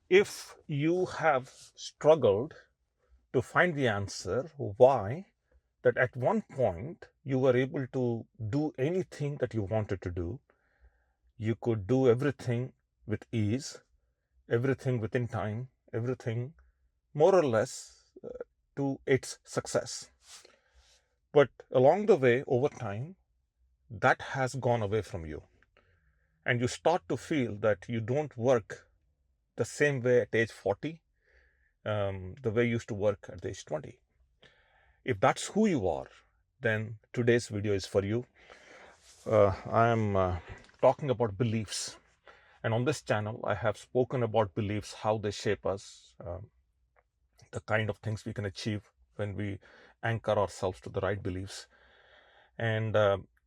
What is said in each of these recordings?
If you have struggled to find the answer, why that at one point you were able to do anything that you wanted to do, you could do everything with ease, everything within time, everything more or less to its success. But along the way, over time, that has gone away from you. And you start to feel that you don't work the same way at age 40, the way you used to work at age 20. If that's who you are, then today's video is for you. I am talking about beliefs. And on this channel, I have spoken about beliefs, how they shape us, the kind of things we can achieve when we anchor ourselves to the right beliefs. And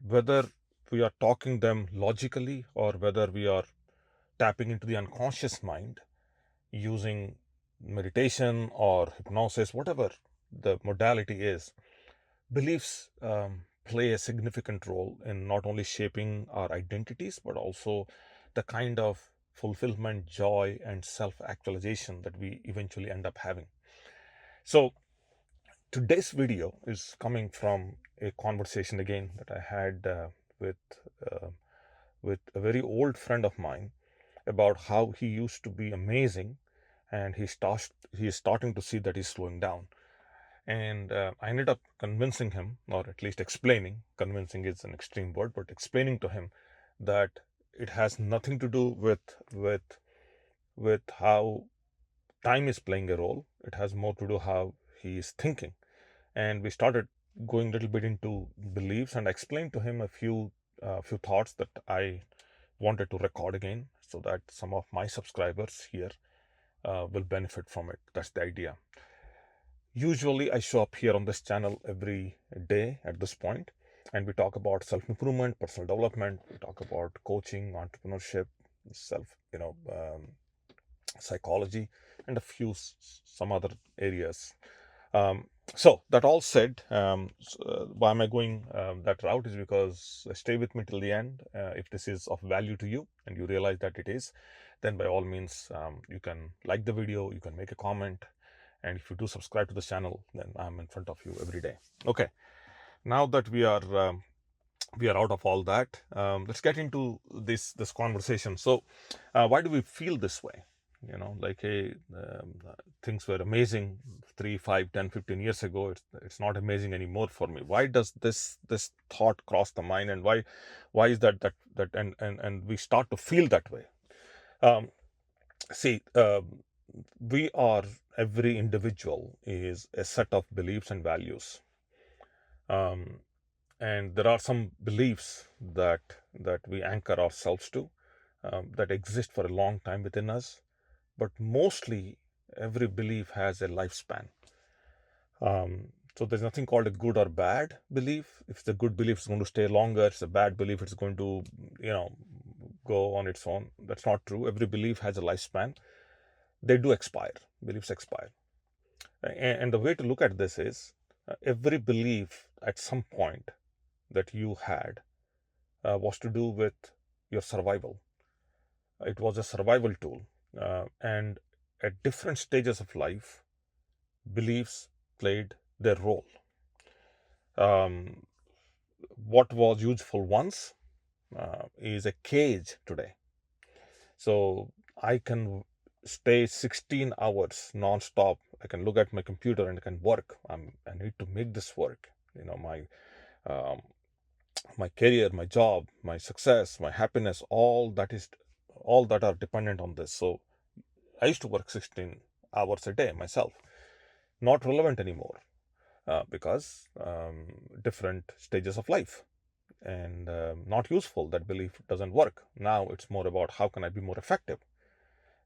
whether we are talking them logically or whether we are tapping into the unconscious mind using meditation or hypnosis, whatever the modality is, beliefs play a significant role in not only shaping our identities, but also the kind of fulfillment, joy, and self actualization that we eventually end up having. So, today's video is coming from a conversation again that I had with uh, with a very old friend of mine about how he used to be amazing, and he is starting to see that he's slowing down. And I ended up convincing him, or at least explaining. Convincing is an extreme word, but explaining to him that it has nothing to do with how time is playing a role. It has more to do how he is thinking. And we started going a little bit into beliefs, and I explained to him a few thoughts that I wanted to record again, so that some of my subscribers here will benefit from it. That's the idea. Usually, I show up here on this channel every day at this point, and we talk about self-improvement, personal development. We talk about coaching, entrepreneurship, self, psychology, and a few some other areas. So that all said, why am I going that route is because stay with me till the end. If this is of value to you and you realize that it is, then by all means, you can like the video, you can make a comment, and if you do subscribe to the channel, then I'm in front of you every day. Okay, now that we are out of all that, let's get into this conversation. So why do we feel this way? Like, hey, things were amazing 3, 5, 10, 15 years ago. It's not amazing anymore for me. Why does this thought cross the mind, and why is that and we start to feel that way? um, See, we are every individual is a set of beliefs and values. um, and there are some beliefs that we anchor ourselves to, that exist for a long time within us, but mostly every belief has a lifespan. So there's nothing called a good or bad belief. If it's a good belief, it's going to stay longer. If it's a bad belief, it's going to go on its own. That's not true. Every belief has a lifespan. They do expire. Beliefs expire. And the way to look at this is, every belief at some point that you had was to do with your survival. It was a survival tool. And at different stages of life, beliefs played their role. Um, what was useful once is a cage today. So I can stay 16 hours non-stop. I can look at my computer and I can work. I need to make this work. Um, my career, my job, my success, my happiness, all that are dependent on this. So I used to work 16 hours a day myself. Not relevant anymore, because different stages of life, and not useful. That belief doesn't work. Now it's more about how can I be more effective,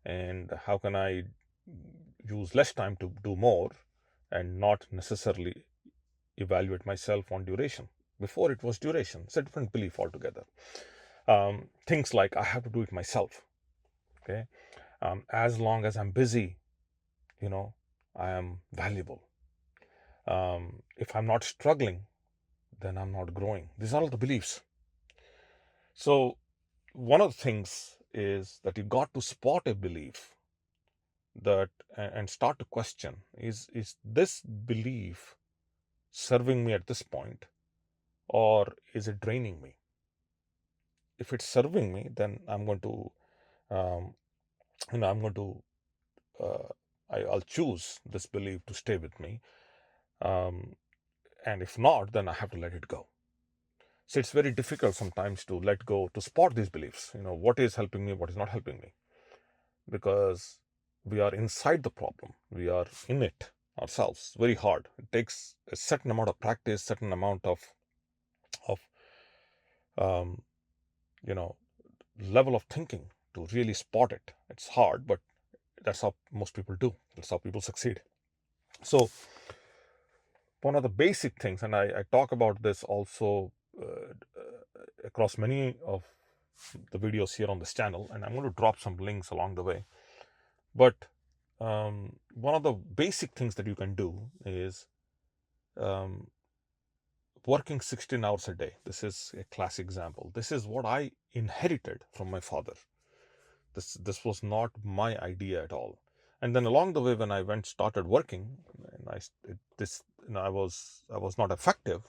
and how can I use less time to do more, and not necessarily evaluate myself on duration. Before it was duration. It's a different belief altogether. Things like I have to do it myself. Okay, as long as I'm busy, I am valuable. If I'm not struggling, then I'm not growing. These are all the beliefs. So one of the things is that you got to spot a belief that and start to question, is this belief serving me at this point, or is it draining me? If it's serving me, then I'm going to um, I'm going to I'll choose this belief to stay with me, um, and if not, then I have to let it go. So it's very difficult sometimes to let go, to spot these beliefs, what is helping me, what is not helping me, because we are inside the problem, we are in it ourselves. Very hard. It takes a certain amount of practice, certain amount of um, you know level of thinking to really spot it. It's hard, but that's how most people do. That's how people succeed. So one of the basic things, and I talk about this also across many of the videos here on this channel, and I'm going to drop some links along the way. But one of the basic things that you can do is um, working 16 hours a day. This is a classic example. This is what I inherited from my father. This was not my idea at all. And then along the way, when I started working, and I was not effective,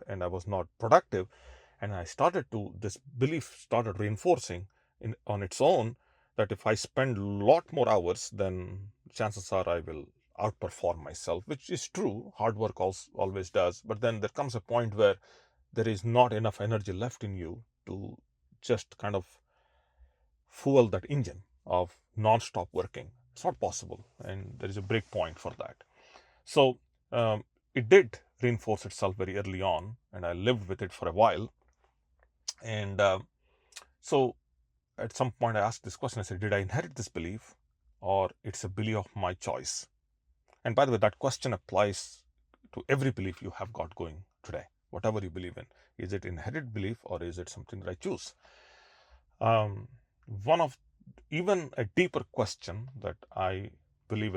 and I was not productive, and I started to this belief started reinforcing on its own, that if I spend a lot more hours, then chances are I will outperform myself, which is true. Hard work always does. But then there comes a point where there is not enough energy left in you to just kind of fuel that engine of non-stop working. It's not possible, and there is a break point for that. So it did reinforce itself very early on, and I lived with it for a while. And so at some point I asked this question. I said, did I inherit this belief, or it's a belief of my choice? And by the way, that question applies to every belief you have got going today. Whatever you believe in, is it inherited belief, or is it something that I choose? One of even a deeper question that I believe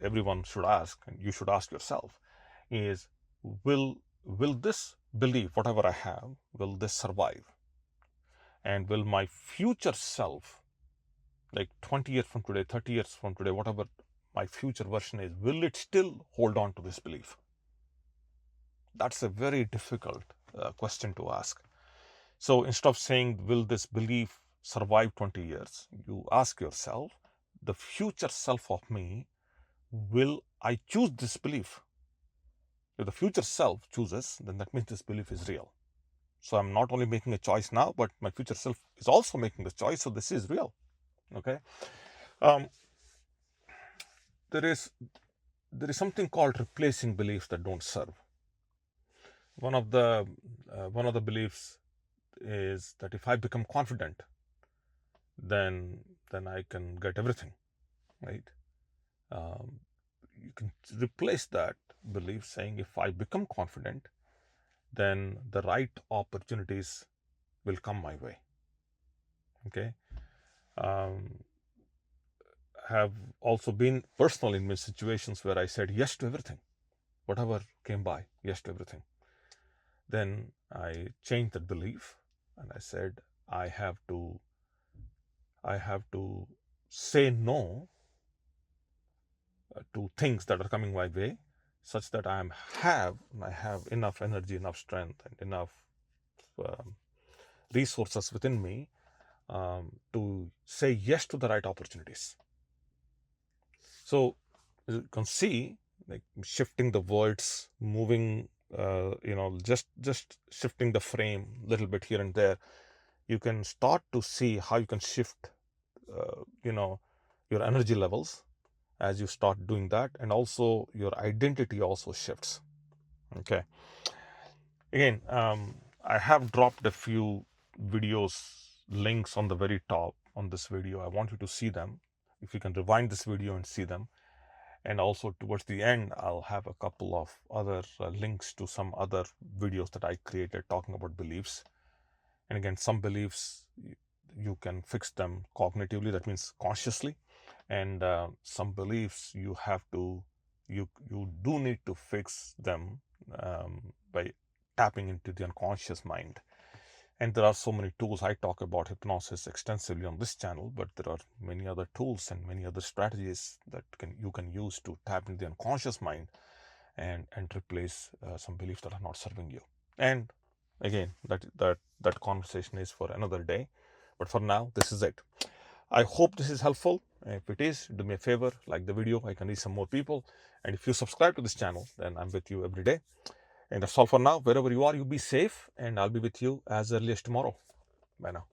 everyone should ask, and you should ask yourself, is will this belief, whatever I have, will this survive? And will my future self, like 20 years from today, 30 years from today, whatever my future version is, will it still hold on to this belief? That's a very difficult question to ask. So instead of saying, will this belief survive 20 years, you ask yourself, the future self of me, will I choose this belief? If the future self chooses, then that means this belief is real. So I'm not only making a choice now, but my future self is also making the choice. So this is real. Okay. There is something called replacing beliefs that don't serve. One of the beliefs is that if I become confident, then I can get everything, right? You can replace that belief saying, if I become confident, then the right opportunities will come my way. Okay. Have also been personal in many situations where I said yes to everything, whatever came by, yes to everything. Then I changed that belief, and I said, I have to say no to things that are coming my way, such that I have enough energy, enough strength, and enough resources within me to say yes to the right opportunities. So you can see, like, shifting the words, moving, just shifting the frame a little bit here and there, you can start to see how you can shift, your energy levels as you start doing that, and also your identity also shifts. Okay. Again, I have dropped a few videos links on the very top on this video. I want you to see them. If you can rewind this video and see them. And also towards the end, I'll have a couple of other links to some other videos that I created talking about beliefs. And again, some beliefs, you can fix them cognitively, that means consciously. And some beliefs you do need to fix them by tapping into the unconscious mind. And there are so many tools. I talk about hypnosis extensively on this channel, but there are many other tools and many other strategies that you can use to tap into the unconscious mind and replace some beliefs that are not serving you. And again, that conversation is for another day. But for now, this is it. I hope this is helpful. If it is, do me a favor, like the video. I can reach some more people. And if you subscribe to this channel, then I'm with you every day. And that's all for now. Wherever you are, you be safe, and I'll be with you as early as tomorrow. Bye now.